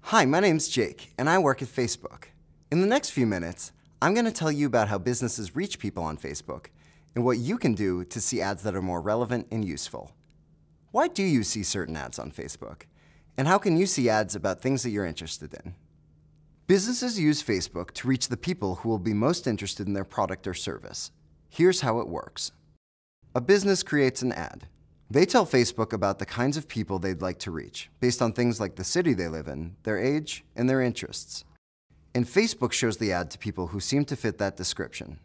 Hi, my name's Jake, and I work at Facebook. In the next few minutes, I'm going to tell you about how businesses reach people on Facebook and what you can do to see ads that are more relevant and useful. Why do you see certain ads on Facebook? And how can you see ads about things that you're interested in? Businesses use Facebook to reach the people who will be most interested in their product or service. Here's how it works. A business creates an ad. They tell Facebook about the kinds of people they'd like to reach, based on things like the city they live in, their age, and their interests. And Facebook shows the ad to people who seem to fit that description.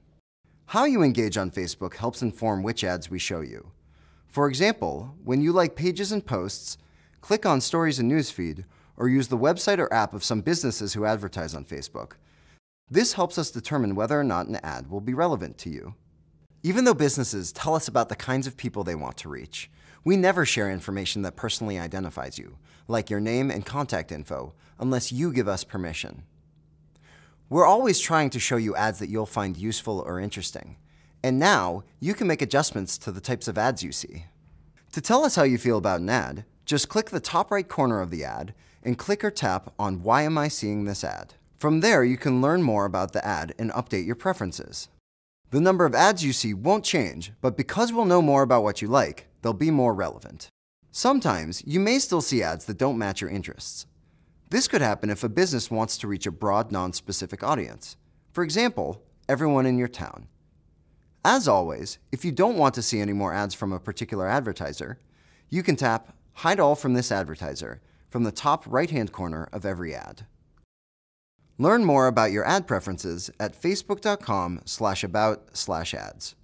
How you engage on Facebook helps inform which ads we show you. For example, when you like pages and posts, click on Stories and Newsfeed, or use the website or app of some businesses who advertise on Facebook. This helps us determine whether or not an ad will be relevant to you. Even though businesses tell us about the kinds of people they want to reach, we never share information that personally identifies you, like your name and contact info, unless you give us permission. We're always trying to show you ads that you'll find useful or interesting. And now, you can make adjustments to the types of ads you see. To tell us how you feel about an ad, just click the top right corner of the ad and click or tap on Why am I seeing this ad? From there, you can learn more about the ad and update your preferences. The number of ads you see won't change, but because we'll know more about what you like, they'll be more relevant. Sometimes, you may still see ads that don't match your interests. This could happen if a business wants to reach a broad, non-specific audience. For example, everyone in your town. As always, if you don't want to see any more ads from a particular advertiser, you can tap Hide All from this advertiser from the top right-hand corner of every ad. Learn more about your ad preferences at facebook.com/about/ads.